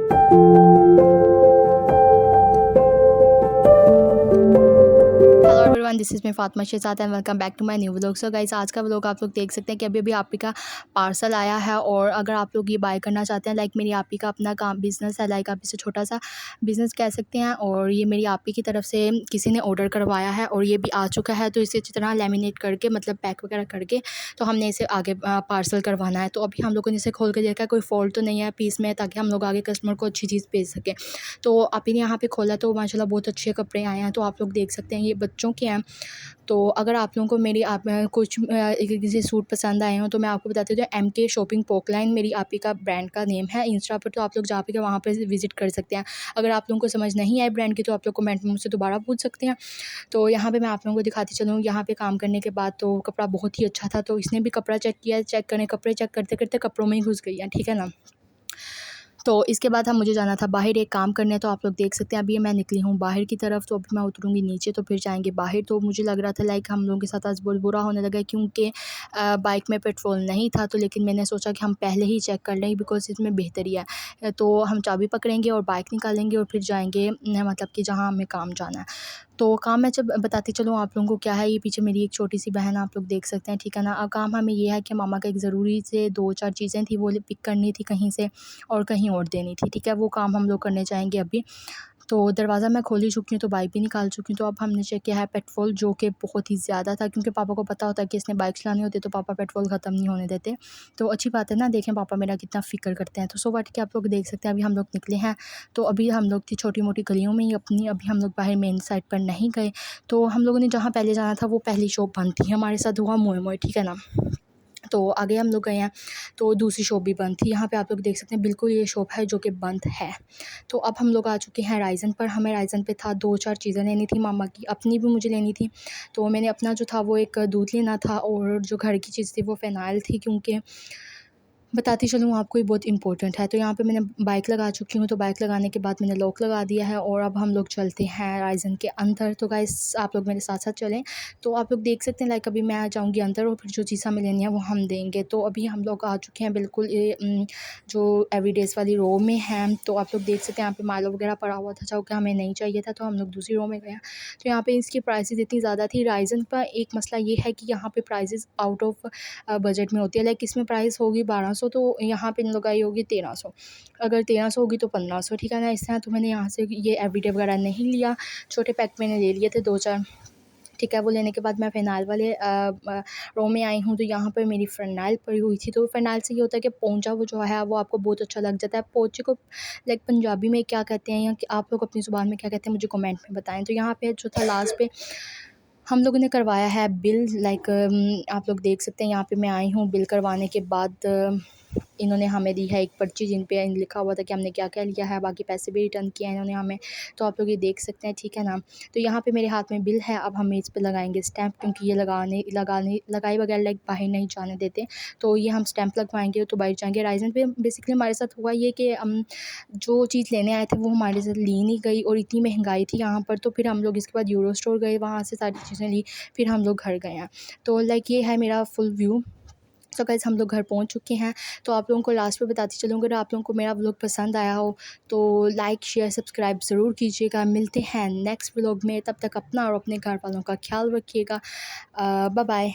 Hello everyone, this is me Fatima Shahzad and welcome back to my new vlog. So guys, आज का vlog आप लोग देख सकते हैं कि अभी अभी आपी का पार्सल आया है। और अगर आप लोग ये बाय करना चाहते हैं, लाइक मेरी आपी का अपना काम बिज़नेस है, लाइक आप इसे छोटा सा बिज़नेस कह सकते हैं। और ये मेरी आपी की तरफ से किसी ने ऑर्डर करवाया है और ये भी आ चुका है। तो इसे अच्छी तरह लेमिनेट करके, मतलब पैक वगैरह करके, तो हमने इसे आगे पार्सल करवाना है। तो अभी हम लोगों ने इसे खोल कर देखा, कोई फॉल्ट तो नहीं है पीस में, ताकि हम लोग आगे कस्टमर को अच्छी चीज़ भेज सकें। तो आपी ने यहाँ पे खोला तो माशाल्लाह बहुत अच्छे कपड़े आए हैं। तो आप लोग देख सकते हैं, ये बच्चों के हैं। तो अगर आप लोगों को मेरी आप कुछ किसी सूट पसंद आए हों, तो मैं आपको बताती हूँ, तो MK शॉपिंग पोकलाइन मेरी आपी का ब्रांड का नेम है इंस्टा पर। तो आप लोग जा के वहाँ पर विज़िट कर सकते हैं। अगर आप लोगों को समझ नहीं आए ब्रांड की, तो आप लोग कमेंट में मुझसे दोबारा पूछ सकते हैं। तो यहाँ पे मैं आप लोगों को दिखाती चलूँ, यहाँ पे काम करने के बाद तो कपड़ा बहुत ही अच्छा था। तो इसने भी कपड़ा चेक किया, चेक करने कपड़े चेक करते करते कपड़ों में ही घुस गई है, ठीक है ना। तो इसके बाद हम मुझे जाना था बाहर एक काम करने। तो आप लोग देख सकते हैं, अभी मैं निकली हूँ बाहर की तरफ। तो अभी मैं उतरूँगी नीचे, तो फिर जाएंगे बाहर। तो मुझे लग रहा था लाइक हम लोगों के साथ आज बहुत बुरा होने लगा, क्योंकि बाइक में पेट्रोल नहीं था। तो लेकिन मैंने सोचा कि हम पहले ही चेक कर लें, बिकॉज इसमें बेहतरी है। तो हम चाबी पकड़ेंगे और बाइक निकालेंगे और फिर जाएंगे, मतलब कि जहाँ हमें काम जाना है। तो काम मैं जब बताती चलूँ आप लोगों को क्या है, ये पीछे मेरी एक छोटी सी बहन आप लोग देख सकते हैं, ठीक है ना। काम हमें ये है कि मामा का एक ज़रूरी से 2-4 चीज़ें थी, वो पिक करनी थी कहीं से और कहीं और देनी थी, ठीक है। वो काम हम लोग करने जाएंगे अभी। तो दरवाज़ा मैं खोल ही चुकी हूँ, तो बाइक भी निकाल चुकी हूँ। तो अब हमने चेक किया है पेट्रोल, जो कि बहुत ही ज़्यादा था, क्योंकि पापा को पता होता है कि इसने बाइक चलानी होती है, तो पापा पेट्रोल ख़त्म नहीं होने देते। तो अच्छी बात है ना, देखें पापा मेरा कितना फ़िक्र करते हैं। तो सो व्हाट कि आप लोग देख सकते हैं, अभी हम लोग निकले हैं। तो अभी हम लोग थी छोटी-मोटी गलियों में ही अपनी, अभी हम लोग बाहर मेन साइड पर नहीं गए। तो हम लोगों ने जहाँ पहले जाना था, वो पहली शॉप बंद थी। हमारे साथ हुआ मोए-मोए, ठीक है ना। तो आगे हम लोग गए हैं, तो दूसरी शॉप भी बंद थी। यहाँ पे आप लोग देख सकते हैं, बिल्कुल ये शॉप है जो कि बंद है। तो अब हम लोग आ चुके हैं राइज़न पर। हमें राइज़न पे था 2-4 चीज़ें लेनी थी मामा की, अपनी भी मुझे लेनी थी। तो मैंने अपना जो था वो एक दूध लेना था, और जो घर की चीज़ थी वो फ़िनाइल थी, क्योंकि बताती चलूँ आपको, ये बहुत इंपॉर्टेंट है। तो यहाँ पे मैंने बाइक लगा चुकी हूँ। तो बाइक लगाने के बाद मैंने लॉक लगा दिया है, और अब हम लोग चलते हैं राइज़न के अंदर। तो गाइस, आप लोग मेरे साथ-साथ चलें। तो आप लोग देख सकते हैं, लाइक अभी मैं आ जाऊँगी अंदर, और फिर जो चीज़ हमें लेनी है वो हम देंगे। तो अभी हम लोग आ चुके हैं बिल्कुल ये जो एवरीडेज़ वाली रो में हैं। तो आप लोग देख सकते हैं, यहाँ पे मालो वगैरह पड़ा हुआ था, जो कि हमें नहीं चाहिए था। तो हम लोग दूसरी रो में गए हैं। तो यहाँ पे इसकी प्राइसेज़ इतनी ज़्यादा थी। राइज़न का एक मसला ये है कि यहाँ पे प्राइसेज़ आउट ऑफ बजट में होती है। लाइक इसमें प्राइस होगी 1200, तो यहाँ पे इन लोग आई होगी 1300। अगर 1300 होगी तो 1500, ठीक है ना। इस तरह तो मैंने यहाँ से ये एवरीडे वगैरह नहीं लिया, छोटे पैक मैंने ले लिए थे 2-4, ठीक है। वो लेने के बाद मैं फ़िनाइल वाले रो में आई हूँ। तो यहाँ पर मेरी फ़िनाइल पड़ी हुई थी। तो फ़िनाइल से ये होता है कि पोंचा वो जो है वो आपको बहुत अच्छा लग जाता है। पोंचे को लाइक पंजाबी में क्या कहते हैं, या कि आप लोग अपनी ज़ुबान में क्या कहते हैं, मुझे कमेंट में बताएं। तो यहाँ पे जो था लास्ट पे हम लोगों ने करवाया है बिल। लाइक आप लोग देख सकते हैं, यहाँ पे मैं आई हूँ। बिल करवाने के बाद इन्होंने हमें दी है एक पर्ची, जिन पे लिखा हुआ था कि हमने क्या-क्या लिया है, बाकी पैसे भी रिटर्न किए हैं इन्होंने हमें। तो आप लोग ये देख सकते हैं, ठीक है ना। तो यहाँ पे मेरे हाथ में बिल है। अब हम इस पे लगाएँगे स्टैम्प, क्योंकि ये लगाए बगैर लाइक बाहर नहीं जाने देते। तो ये हम स्टैम्प लगवाएँगे तो बाहर जाएँगे। राइज़न पे बेसिकली हमारे साथ हुआ ये कि जो चीज़ लेने आए थे वो हमारे साथ ली नहीं गई, और इतनी महंगाई थी यहाँ पर। तो फिर हम लोग इसके बाद यूरो स्टोर गए, वहाँ से सारी चीज़ें ली, फिर हम लोग घर गए हैं। तो लाइक ये है मेरा फुल व्यू। सो गाइस, हम लोग घर पहुंच चुके हैं। तो आप लोगों को लास्ट में बताती चलूँ, अगर आप लोगों को मेरा व्लॉग पसंद आया हो तो लाइक शेयर सब्सक्राइब ज़रूर कीजिएगा। मिलते हैं नेक्स्ट व्लॉग में, तब तक अपना और अपने घर वालों का ख्याल रखिएगा। Bye bye.